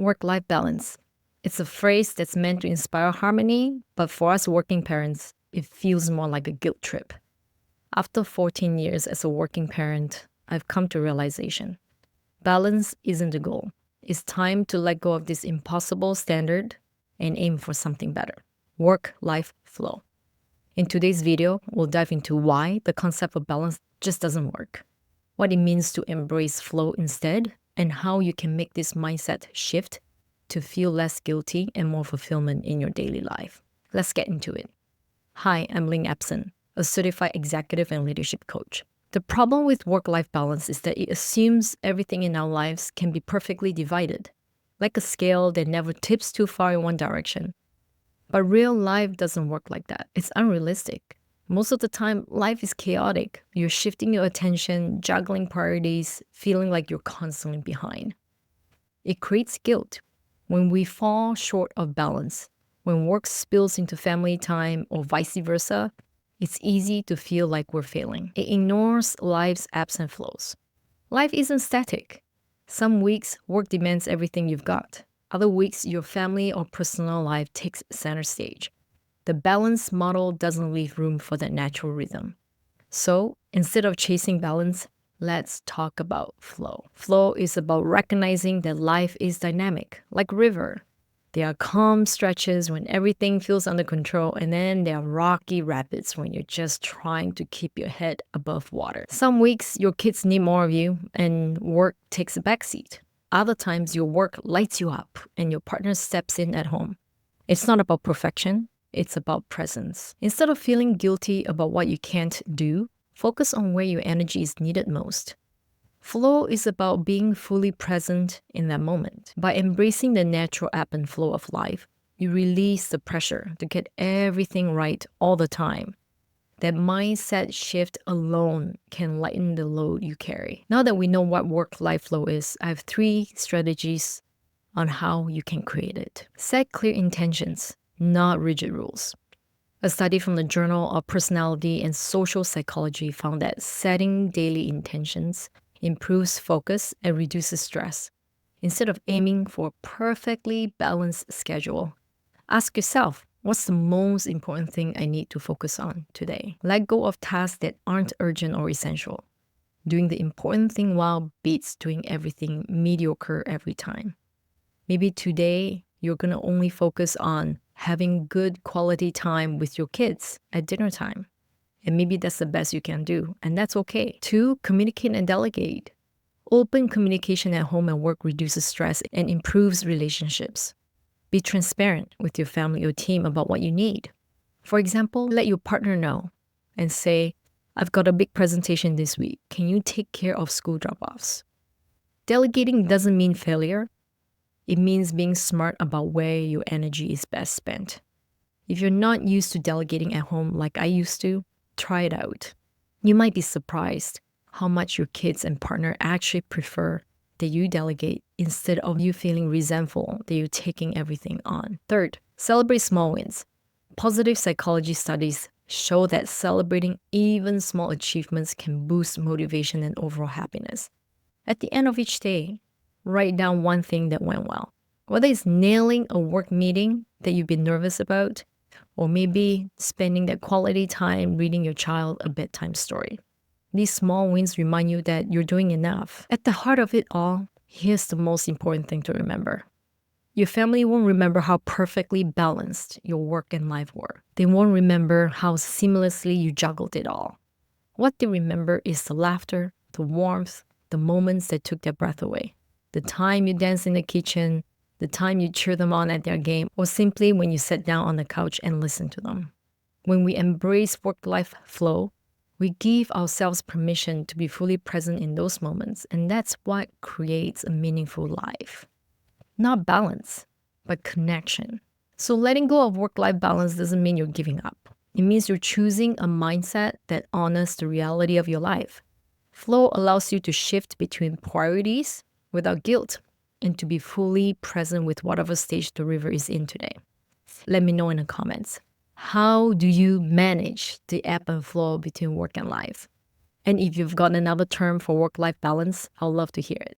Work-life balance. It's a phrase that's meant to inspire harmony, but for us working parents, it feels more like a guilt trip. After 14 years as a working parent, I've come to realization. Balance isn't the goal. It's time to let go of this impossible standard and aim for something better. Work-life flow. In today's video, we'll dive into why the concept of balance just doesn't work, what it means to embrace flow instead, and how you can make this mindset shift to feel less guilty and more fulfillment in your daily life. Let's get into it. Hi, I'm Ling Epson, a certified executive and leadership coach. The problem with work-life balance is that it assumes everything in our lives can be perfectly divided, like a scale that never tips too far in one direction. But real life doesn't work like that. It's unrealistic. Most of the time, life is chaotic. You're shifting your attention, juggling priorities, feeling like you're constantly behind. It creates guilt when we fall short of balance. When work spills into family time or vice versa, it's easy to feel like we're failing. It ignores life's ebbs and flows. Life isn't static. Some weeks, work demands everything you've got. Other weeks, your family or personal life takes center stage. The balance model doesn't leave room for that natural rhythm. So, instead of chasing balance, let's talk about flow. Flow is about recognizing that life is dynamic, like a river. There are calm stretches when everything feels under control, and then there are rocky rapids when you're just trying to keep your head above water. Some weeks, your kids need more of you, and work takes a backseat. Other times, your work lights you up, and your partner steps in at home. It's not about perfection. It's about presence. Instead of feeling guilty about what you can't do, focus on where your energy is needed most. Flow is about being fully present in that moment. By embracing the natural ebb and flow of life, you release the pressure to get everything right all the time. That mindset shift alone can lighten the load you carry. Now that we know what work-life flow is, I have 3 strategies on how you can create it. Set clear intentions, not rigid rules. A study from the Journal of Personality and Social Psychology found that setting daily intentions improves focus and reduces stress. Instead of aiming for a perfectly balanced schedule, ask yourself, what's the most important thing I need to focus on today? Let go of tasks that aren't urgent or essential. Doing the important thing well beats doing everything mediocre every time. Maybe today, you're going to only focus on having good quality time with your kids at dinner time. And maybe that's the best you can do, and that's okay. 2, communicate and delegate. Open communication at home and work reduces stress and improves relationships. Be transparent with your family or team about what you need. For example, let your partner know and say, I've got a big presentation this week. Can you take care of school drop-offs? Delegating doesn't mean failure. It means being smart about where your energy is best spent. If you're not used to delegating at home like I used to, try it out. You might be surprised how much your kids and partner actually prefer that you delegate instead of you feeling resentful that you're taking everything on. 3rd, celebrate small wins. Positive psychology studies show that celebrating even small achievements can boost motivation and overall happiness. At the end of each day, write down one thing that went well. Whether it's nailing a work meeting that you've been nervous about, or maybe spending that quality time reading your child a bedtime story. These small wins remind you that you're doing enough. At the heart of it all, here's the most important thing to remember. Your family won't remember how perfectly balanced your work and life were. They won't remember how seamlessly you juggled it all. What they remember is the laughter, the warmth, the moments that took their breath away. The time you danced in the kitchen, the time you cheer them on at their game, or simply when you sat down on the couch and listened to them. When we embrace work-life flow, we give ourselves permission to be fully present in those moments, and that's what creates a meaningful life. Not balance, but connection. So letting go of work-life balance doesn't mean you're giving up. It means you're choosing a mindset that honors the reality of your life. Flow allows you to shift between priorities without guilt and to be fully present with whatever stage the river is in today. Let me know in the comments. How do you manage the ebb and flow between work and life? And if you've got another term for work-life balance, I'd love to hear it.